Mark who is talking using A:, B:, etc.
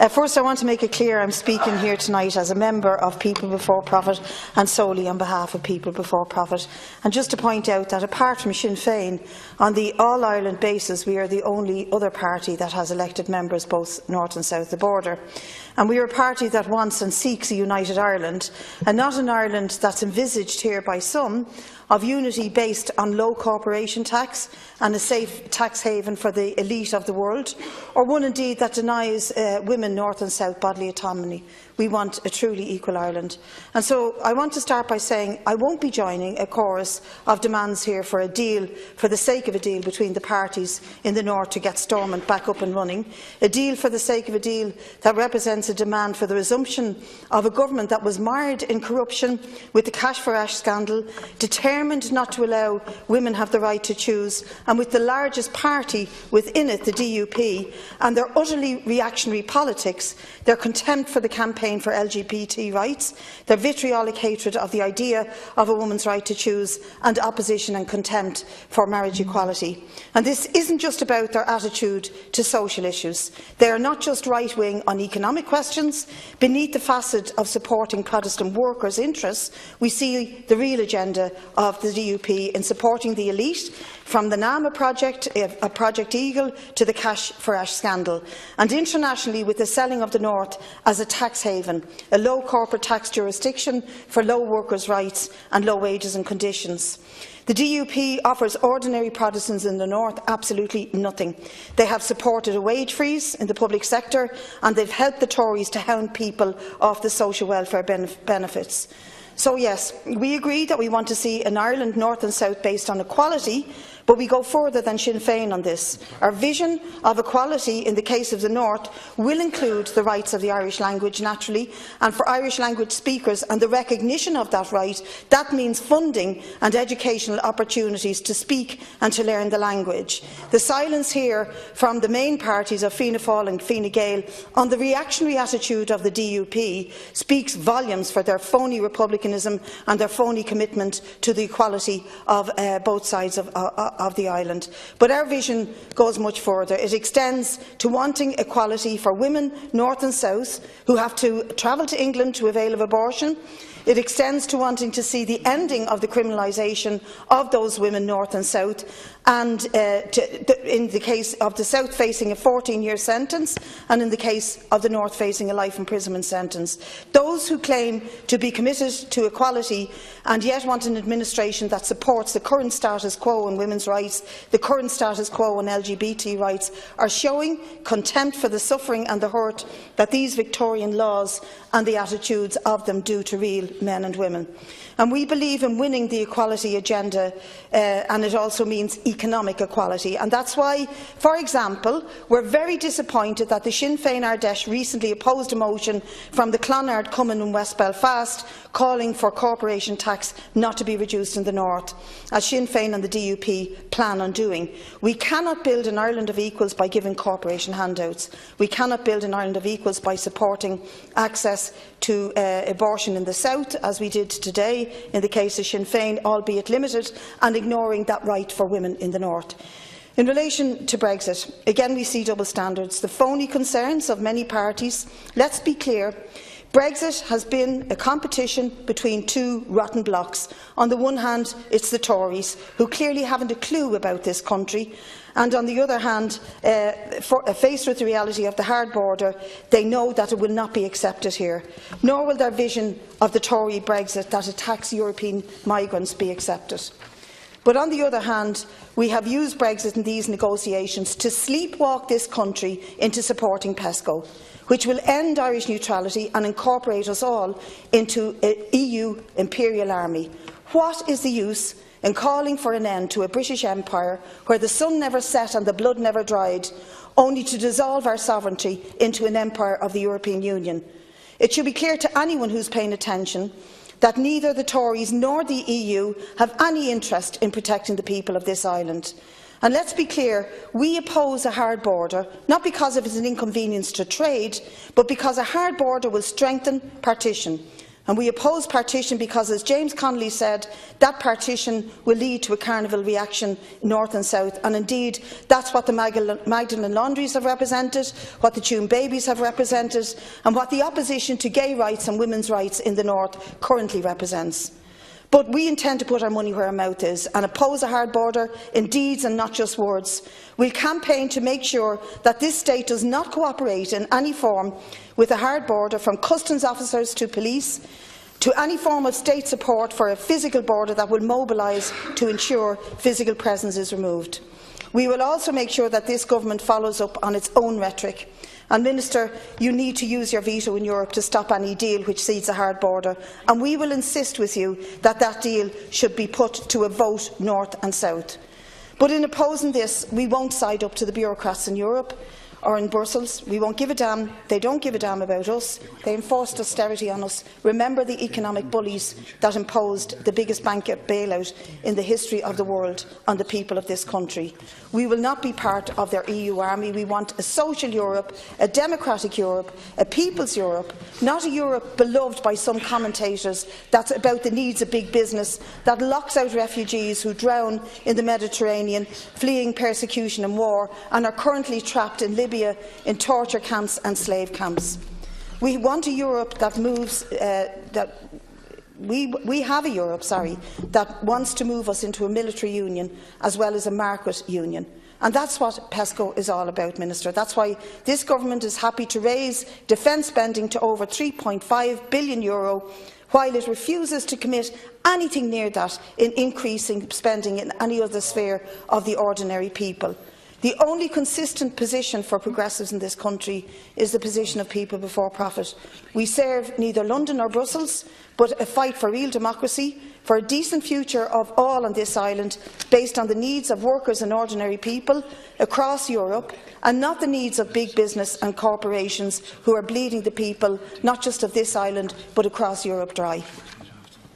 A: First, I want to make it clear I am speaking here tonight as a member of People Before Profit and solely on behalf of People Before Profit. And just to point out that apart from Sinn Féin, on the all-Ireland basis, we are the only other party that has elected members both north and south of the border. And we are a party that wants and seeks a united Ireland, and not an Ireland that's envisaged here by some of unity based on low corporation tax and a safe tax haven for the elite of the world, or one indeed that denies women north and south bodily autonomy. We want a truly equal Ireland. And so I want to start by saying I won't be joining a chorus of demands here for a deal, for the sake of a deal between the parties in the north to get Stormont back up and running, a deal for the sake of a deal that represents a demand for the resumption of a government that was mired in corruption with the Cash for Ash scandal, determined not to allow women have the right to choose, and with the largest party within it, the DUP, and their utterly reactionary politics, their contempt for the campaign for LGBT rights, their vitriolic hatred of the idea of a woman's right to choose, and opposition and contempt for marriage equality. And this isn't just about their attitude to social issues. They are not just right-wing on economic questions. Beneath the facet of supporting Protestant workers' interests, we see the real agenda of the DUP in supporting the elite, from the NAMA project, Project Eagle, to the Cash for Ash scandal, and internationally with the selling of the North as a tax haven, a low corporate tax jurisdiction for low workers' rights and low wages and conditions. The DUP offers ordinary Protestants in the North absolutely nothing. They have supported a wage freeze in the public sector, and they have helped the Tories to hound people off the social welfare benefits. So yes, we agree that we want to see an Ireland north and south based on equality, but we go further than Sinn Féin on this. Our vision of equality in the case of the North will include the rights of the Irish language, naturally, and for Irish language speakers and the recognition of that right. That means funding and educational opportunities to speak and to learn the language. The silence here from the main parties of Fianna Fáil and Fine Gael on the reactionary attitude of the DUP speaks volumes for their phony republicanism and their phony commitment to the equality of both sides of the island. But our vision goes much further. It extends to wanting equality for women north and south who have to travel to England to avail of abortion. It extends to wanting to see the ending of the criminalisation of those women north and south, and in the case of the south facing a 14-year sentence, and in the case of the north facing a life imprisonment sentence. Those who claim to be committed to equality and yet want an administration that supports the current status quo on women's rights, the current status quo on LGBT rights, are showing contempt for the suffering and the hurt that these Victorian laws and the attitudes of them do to real men and women. And we believe in winning the equality agenda, and it also means economic equality. And that's why, for example, we are very disappointed that the Sinn Féin Ardèche recently opposed a motion from the Clonard Cumann in West Belfast calling for corporation tax not to be reduced in the North, as Sinn Féin and the DUP plan on doing. We cannot build an Ireland of equals by giving corporation handouts. We cannot build an Ireland of equals by supporting access to abortion in the South, as we did today in the case of Sinn Féin, albeit limited, and ignoring that right for women in the North. In relation to Brexit, again we see double standards, the phony concerns of many parties. Let's be clear. Brexit has been a competition between two rotten blocs. On the one hand, it's the Tories, who clearly haven't a clue about this country, and on the other hand, faced with the reality of the hard border, they know that it will not be accepted here, nor will their vision of the Tory Brexit that attacks European migrants be accepted. But on the other hand, we have used Brexit in these negotiations to sleepwalk this country into supporting PESCO, which will end Irish neutrality and incorporate us all into an EU imperial army. What is the use in calling for an end to a British Empire where the sun never set and the blood never dried, only to dissolve our sovereignty into an empire of the European Union? It should be clear to anyone who is paying attention that neither the Tories nor the EU have any interest in protecting the people of this island. And let's be clear, we oppose a hard border, not because it is an inconvenience to trade, but because a hard border will strengthen partition. And we oppose partition because, as James Connolly said, that partition will lead to a carnival reaction north and south. And indeed, that's what the Magdalen Laundries have represented, what the Tune Babies have represented, and what the opposition to gay rights and women's rights in the north currently represents. But we intend to put our money where our mouth is and oppose a hard border in deeds and not just words. We'll campaign to make sure that this state does not cooperate in any form with a hard border, from customs officers to police, to any form of state support for a physical border that will mobilise to ensure physical presence is removed. We will also make sure that this government follows up on its own rhetoric. And Minister, you need to use your veto in Europe to stop any deal which sees a hard border, and we will insist with you that that deal should be put to a vote north and south. But in opposing this, we won't side up to the bureaucrats in Europe or in Brussels. We won't give a damn. They don't give a damn about us. They enforced austerity on us. Remember the economic bullies that imposed the biggest bank bailout in the history of the world on the people of this country. We will not be part of their EU army. We want a social Europe, a democratic Europe, a people's Europe, not a Europe beloved by some commentators that's about the needs of big business, that locks out refugees who drown in the Mediterranean, fleeing persecution and war, and are currently trapped in Libya in torture camps and slave camps. We want a Europe that moves, we have a Europe, that wants to move us into a military union as well as a market union. And that's what PESCO is all about, Minister. That's why this government is happy to raise defence spending to over €3.5 billion, while it refuses to commit anything near that in increasing spending in any other sphere of the ordinary people. The only consistent position for progressives in this country is the position of people before profit. We serve neither London nor Brussels, but a fight for real democracy, for a decent future of all on this island, based on the needs of workers and ordinary people across Europe, and not the needs of big business and corporations who are bleeding the people, not just of this island, but across Europe dry.